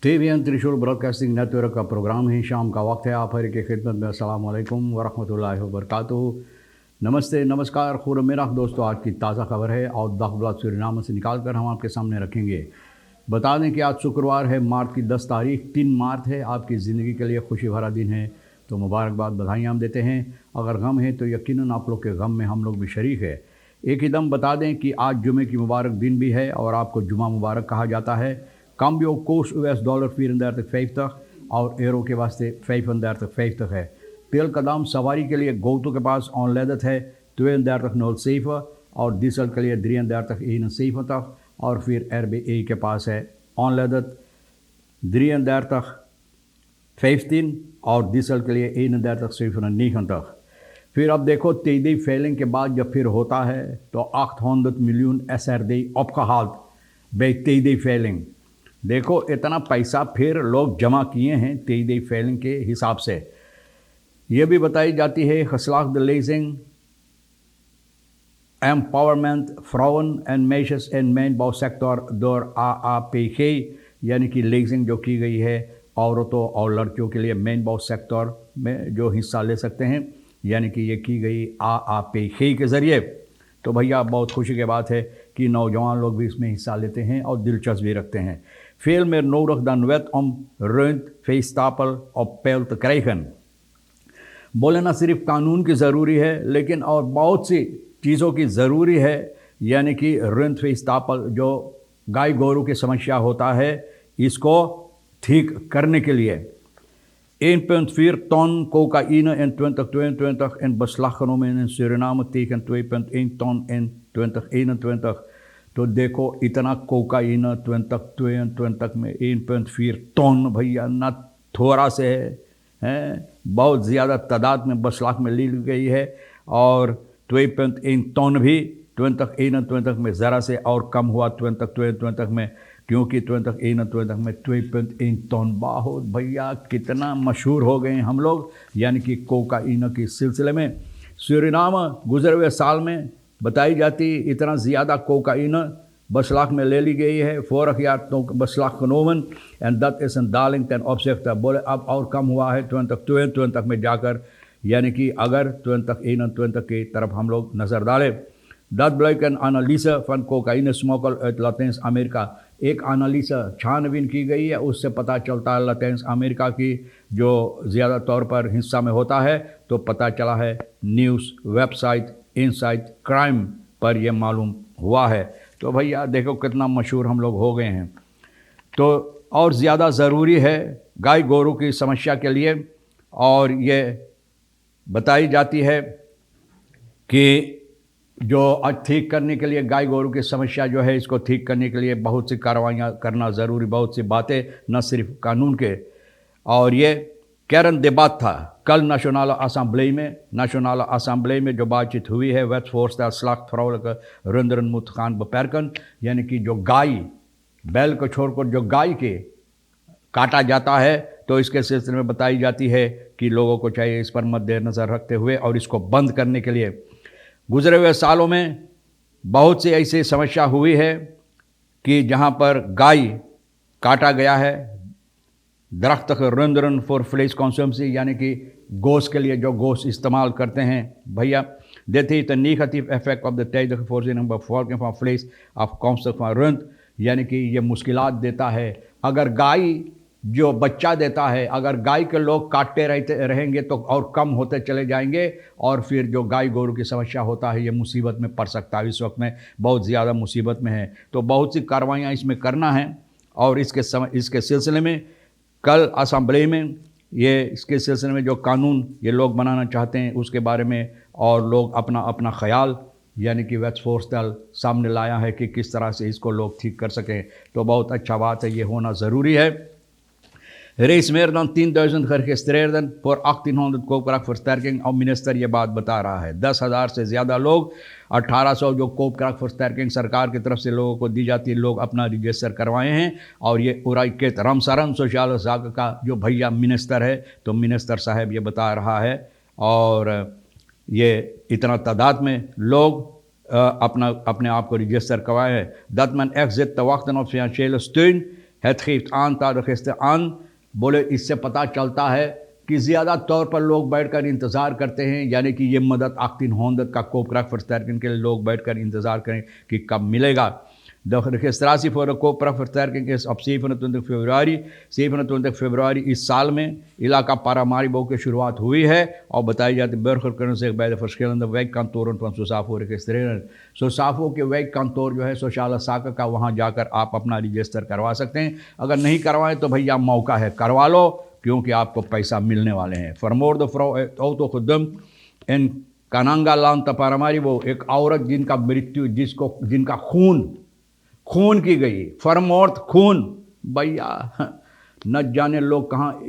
TVN त्रिशूल broadcasting network का programme है। शाम का वक्त है। आप हर की खिदमत में अस्सलाम वालेकुम वरहमतुल्लाहि वबरकातुहू। नमस्ते, नमस्कार, खुर मेरा दोस्तों, आज की ताज़ा खबर है और दखबला सूरीनाम से निकाल कर हम आपके सामने रखेंगे। बता दें कि आज शुक्रवार है, मार्च की 10 तारीख, 3 मार्च है। आपकी ज़िंदगी के लिए खुशी भरा दिन है, तो मुबारकबाद, बधाइयाँ हम देते हैं। अगर गम है तो यकीनन आप लोग के गम में हम लोग भी शरीक है। एक ही दम बता दें कि आज जुमे की मुबारक दिन भी है और आपको जुमा मुबारक कहा जाता है। Cambio koers $34,50 और एरो के वास्ते $35,50 है। तेल का दाम सवारी के लिए गोतो के पास ऑनलेदत है 32,07 और डीजल के लिए 33,71 और फिर RBA के पास है ऑनलेदत 33,15 और डीजल के लिए 31,97। फिर अब देखो तेदी फैलिंग के बाद जब फिर होता है तो 800 मिलियन SRD opgehaald bij तेदी फैलिंग। देखो इतना पैसा फिर लोग जमा किए हैं तेदी फैलिंग के हिसाब से। ये भी बताई जाती है geslaagde the lazing empowerment vrouwen en meisjes in mijnbouwsector door AAPG, यानी कि लेजिंग जो की गई है औरतों और लड़कियों के लिए mijnbouw सेक्टर में जो हिस्सा ले सकते हैं, यानी कि ये की गई AAPG के ज़रिए। तो भैया बहुत खुशी की बात है कि नौजवान लोग भी इसमें हिस्सा लेते हैं और दिलचस्पी रखते हैं। Veel meer nodig dan wet om rundveestapel op peil te krijgen। बोलना सिर्फ कानून की ज़रूरी है, लेकिन और बहुत सी चीज़ों की ज़रूरी है, यानी कि rundveestapel जो गाय गोरू की समस्या होता है, इसको ठीक करने के लिए 1,4 ton cocaïne in 2022 in beslag genomen in Suriname tegen 2,1 ton in 2021। तो देखो इतना कोकाइन 2022 में 1,4 टन, भैया ना थोड़ा से है, बहुत ज़्यादा तादाद में बसलाक में ली गई है। और 2,1 टन भी 2021 में ज़रा से और कम हुआ 2022 में, क्योंकि 2021 में 2,1 टन बहुत भैया कितना मशहूर हो गए हम लोग, यानी कि कोकाइन के सिलसिले में। सूरीनाम गुजरे हुए साल में बताई जाती इतना ज़्यादा कोकाइन beslag में ले ली गई है। vorig jaar beslag genomen en dat is een daling ten opzichte, बोले अब और कम हुआ है 2022 में जाकर, यानी कि अगर 2021 की तरफ हम लोग नज़र डालें। Dat blijkt een analyse van cocaïnesmokkel uit Latijns-Amerika। एक एनालिस छानबीन की गई है, उससे पता चलता है लैटिन अमेरिका की जो ज़्यादा तौर पर हिस्सा में होता है। तो पता चला है न्यूज़ वेबसाइट इनसाइड क्राइम पर यह मालूम हुआ है। तो भैया देखो कितना मशहूर हम लोग हो गए हैं। तो और ज़्यादा ज़रूरी है गाय गोरू की समस्या के लिए, और ये बताई जाती है कि जो ठीक करने के लिए गाय गोरू की समस्या जो है, इसको ठीक करने के लिए बहुत सी कार्रवाइयाँ करना ज़रूरी, बहुत सी बातें, न सिर्फ कानून के। और ये कैरन देबात था कल नेशनल असेंबली में जो बातचीत हुई है wetsvoorstel vrouwelijke runderen moet gaan beperken, यानी कि जो गाय बैल को छोड़कर जो गाय के काटा जाता है, तो इसके सिलसिले में बताई जाती है कि लोगों को चाहिए इस पर मद्देनज़र रखते हुए और इसको बंद करने के लिए। गुजरे हुए सालों में बहुत सी ऐसी समस्या हुई है कि जहाँ पर गाय काटा गया है, दरख्त रुंदरन फॉर फ्लेश कंज्यूम्सी, यानी कि गोश्त के लिए जो गोश्त इस्तेमाल करते हैं भैया, dit heeft een negatief effect op de tijdige voorziening bevolking van vlees afkomstig van rund, यानी कि ये मुश्किलात देता है। अगर गाय जो बच्चा देता है, अगर गाय के लोग काटते रहेंगे तो और कम होते चले जाएंगे, और फिर जो गाय गोरू की समस्या होता है ये मुसीबत में पड़ सकता है। इस वक्त में बहुत ज़्यादा मुसीबत में है, तो बहुत सी कार्रवाइयाँ इसमें करना है। और इसके सिलसिले में कल असेंबली में इसके सिलसिले में जो कानून ये लोग बनाना चाहते हैं उसके बारे में, और लोग अपना अपना ख्याल यानी कि wetsvoorstel सामने लाया है कि किस तरह से इसको लोग ठीक कर सकें। तो बहुत अच्छा बात है, ये होना ज़रूरी है। Reeds meer dan 10.000 geregistreerden voor 1.800 koopkrachtversterking, और मिनिस्टर ये बात बता रहा है 10,000 से ज़्यादा लोग, 1,800 जो koopkrachtversterking सरकार की तरफ से लोगों को दी जाती है, लोग अपना रजिस्टर करवाए हैं। और ये उराइकेत रामसरन सोशल जाग का जो भैया मिनिस्टर है, तो मिनिस्टर साहब ये बता रहा है। और ये इतना तादाद में लोग अपने आप को रजिस्टर करवाए हैं। Dat men echt zit te wachten op financiële steun Het geeft aan dat de gisten aan, बोले इससे पता चलता है कि ज़्यादा तौर पर लोग बैठकर इंतज़ार करते हैं, यानी कि ये मदद आख्तिन होंदत का कोपराक फर्स्टर्किन के लिए लोग बैठकर इंतज़ार करें कि कब मिलेगा। De registratie voor de koopkrachtversterking is op 27 februari इस साल में इलाका पारामारीबो की शुरुआत हुई है और बताई जाती burger kunnen zich bij de verschillende wijkkantoren van SOSAFO registreren। SOSAFO के wijkkantoor जो है sociale zaken का, वहाँ जाकर आप अपना रजिस्टर करवा सकते हैं। अगर नहीं करवाएं तो भैया मौका है, करवा लो, क्योंकि आपको पैसा मिलने वाले हैं। Vermoorde vrouw uit auto gedumpt in Kanangaland Paramaribo, एक औरत जिनका मृत्यु जिनका खून की गई, फरमौत खून। भैया न जाने लोग कहाँ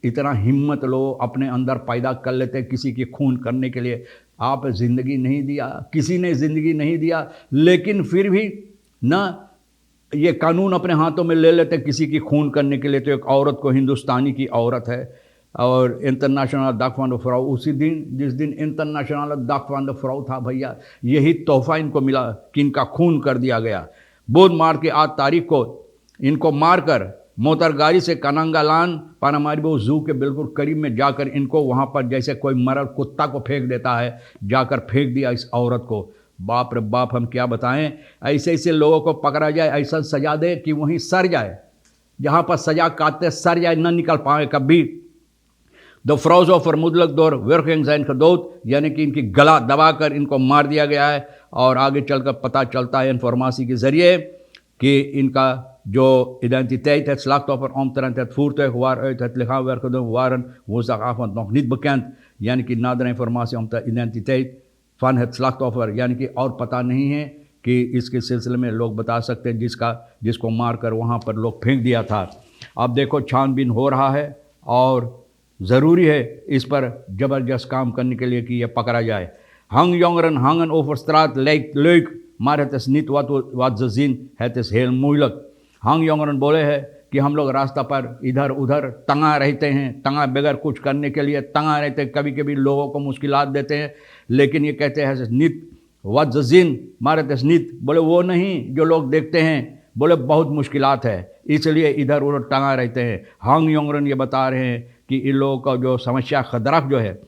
इतना हिम्मत लो अपने अंदर पैदा कर लेते किसी की खून करने के लिए। आप ज़िंदगी नहीं दिया, किसी ने ज़िंदगी नहीं दिया, लेकिन फिर भी न ये कानून अपने हाथों में ले लेते किसी की खून करने के लिए। तो एक औरत को, हिंदुस्तानी की औरत है, और international dag van de vrouw, उसी दिन जिस दिन international dag van de vrouw था, भैया यही तोहफा इनको मिला कि इनका खून कर दिया गया। बुधवार की 8 तारीख को इनको मारकर मोटर गाड़ी से कनांगालान पारामारीबो जू के बिल्कुल करीब में जाकर इनको वहाँ पर जैसे कोई मरल कुत्ता को फेंक देता है, जाकर फेंक दिया इस औरत को। बाप रे बाप, हम क्या बताएं। ऐसे ऐसे लोगों को पकड़ा जाए, ऐसा सजा दे कि वहीं सर जाए, जहाँ पर सजा काटते सर जाए, न निकल पाए कभी। द फ्राउज ऑफ vermoedelijk door wurging zijn gedood, यानी कि इनकी गला दबाकर इनको मार दिया गया है। और आगे चलकर पता चलता है इन्फॉर्मेशन के ज़रिए कि इनका जो identiteit, het slachtoffer omtrent het voertuig waaruit het lichaam werd genomen waren woensdagavond nog niet bekend, यानी कि nadere informatie om de identiteit van het slachtoffer, यानी कि और पता नहीं है कि इसके सिलसिले में लोग बता सकते हैं जिसको मारकर वहाँ पर लोग फेंक दिया था। अब देखो छानबीन हो रहा है और ज़रूरी है इस पर ज़बरदस्त काम करने के लिए कि यह पकड़ा जाए। Hangjongeren hangen over straat lijkt leuk, maar het is niet wat ze zien, het is heel moeilijk। hangjongeren बोले है कि हम लोग रास्ता पर इधर उधर तंगा रहते हैं, तंगा बगैर कुछ करने के लिए तंगा रहते हैं, कभी कभी लोगों को मुश्किलात देते हैं, लेकिन ये कहते हैं नित wat ze zien, maar het is niet, बोले वो नहीं जो लोग देखते हैं, बोले बहुत मुश्किलात है, इसलिए इधर उधर टंगा रहते हैं। hangjongeren ये बता रहे हैं कि इन लोगों का जो समस्या खदराक जो है,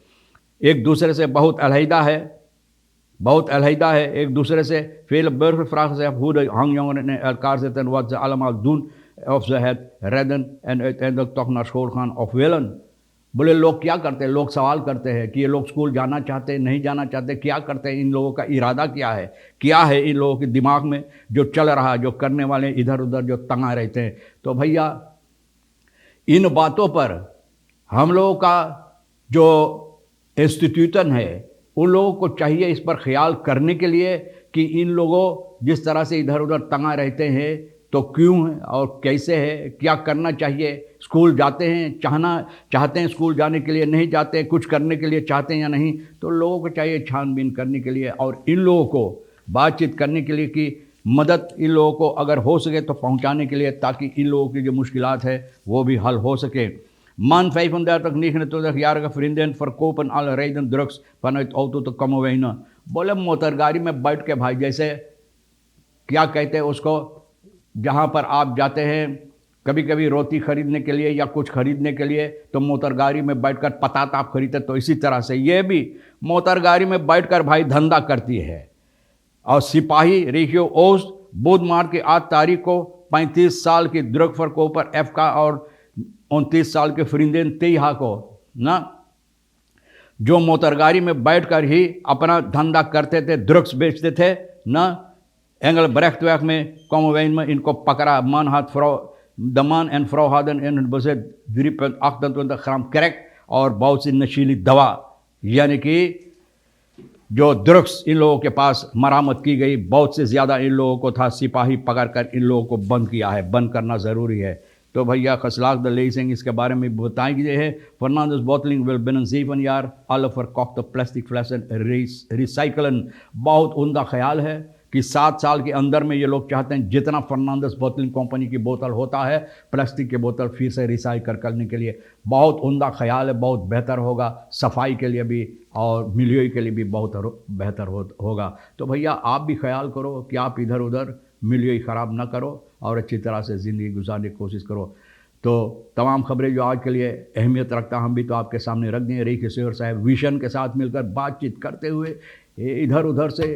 एक दूसरे से बहुत अलहदा है एक दूसरे से। Veel burgers vragen zich hoe de hangjongeren in elkaar zitten en wat ze allemaal doen, of ze het redden en uiteindelijk toch naar school gaan of willen। बोले लोग क्या करते हैं, लोग सवाल करते हैं कि ये लोग स्कूल जाना चाहते हैं, नहीं जाना चाहते, क्या करते हैं, इन लोगों का इरादा क्या है इन लोगों के दिमाग में जो चल रहा है, जो करने वाले इधर उधर जो तंगा रहते हैं। तो भैया इन बातों पर हम लोगों का जो इंस्टीट्यूशन है, उन लोगों को चाहिए इस पर ख्याल करने के लिए कि इन लोगों जिस तरह से इधर उधर तंगा रहते हैं तो क्यों है और कैसे है, क्या करना चाहिए। स्कूल जाते हैं, चाहते हैं स्कूल जाने के लिए, नहीं जाते, कुछ करने के लिए चाहते हैं या नहीं। तो लोगों को चाहिए छानबीन करने के लिए और इन लोगों को बातचीत करने के लिए कि मदद इन लोगों को अगर हो सके तो पहुंचाने के लिए, ताकि इन लोगों की जो मुश्किलात है वो भी हल हो सके। Man 35, 29-jarige vriendin verkopen al rijdend drugs vanuit auto te komen wonen। बोले मोटरगाड़ी में बैठ के भाई, जैसे क्या कहते हैं उसको, जहाँ पर आप जाते हैं कभी कभी रोटी खरीदने के लिए या कुछ खरीदने के लिए, तो मोटरगाड़ी में बैठकर पताता आप खरीदते, तो इसी तरह से ये भी मोटरगाड़ी में बैठकर भाई धंधा करती है। और सिपाही रेशियो ओस्ट बुधवार की 8 तारीख को 35 साल की ड्रग फरकोपर एफ का और 29 साल के फ्रिंदेन तेहा को ना, जो मोटरगाड़ी में बैठकर ही अपना धंधा करते थे, ड्रग्स बेचते थे ना, Engelbrechtweg में Kommerwijn में इनको पकड़ा। de man en vrouw hadden in hun bezit 3,28 gram crack और बहुत सी नशीली दवा, यानी कि जो ड्रग्स इन लोगों के पास मरामत की गई, बहुत से ज़्यादा इन लोगों को था। सिपाही पकड़कर इन लोगों को बंद किया है, बंद करना ज़रूरी है। तो भैया खसलाक द लेसिंग इसके बारे में बताएंगे है। फर्नांडिस बोटलिंग विल बिnnen 7 jaar alle verkochte प्लास्टिक फ्लेसन रिसाइकलन। बहुत उम्दा ख्याल है कि 7 साल के अंदर में ये लोग चाहते हैं जितना फर्नांडिस बोटलिंग कंपनी की बोतल होता है, प्लास्टिक की बोतल फिर से रिसाइकल करने के लिए। बहुत उम्दा ख्याल है, बहुत बेहतर होगा, सफाई के लिए भी और मिलियो के लिए भी बहुत बेहतर होगा। तो भैया आप भी ख्याल करो कि आप इधर उधर मिलिए ख़राब ना करो और अच्छी तरह से ज़िंदगी गुजारने की कोशिश करो। तो तमाम ख़बरें जो आज के लिए अहमियत रखता हम भी तो आपके सामने रख दें। रही किशोर साहब विशन के साथ मिलकर बातचीत करते हुए इधर उधर से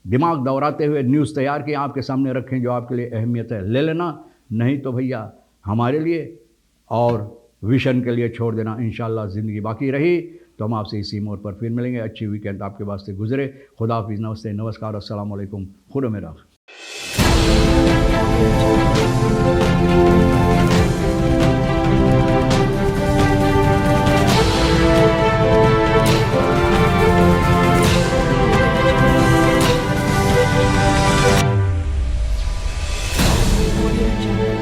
दिमाग दौड़ाते हुए न्यूज़ तैयार किए आपके सामने रखें जो आपके लिए अहमियत है, ले लेना, नहीं तो भैया हमारे लिए और विशन के लिए छोड़ देना। इंशाल्लाह ज़िंदगी बाकी रही तो हम आपसे इसी मोड़ पर फिर मिलेंगे। अच्छी वीकेंड आपके वास्ते गुजरे। खुदा हाफिज़, नमस्ते, नमस्कार, अस्सलाम वालेकुम, खुदा मेरा। Audio Jungle.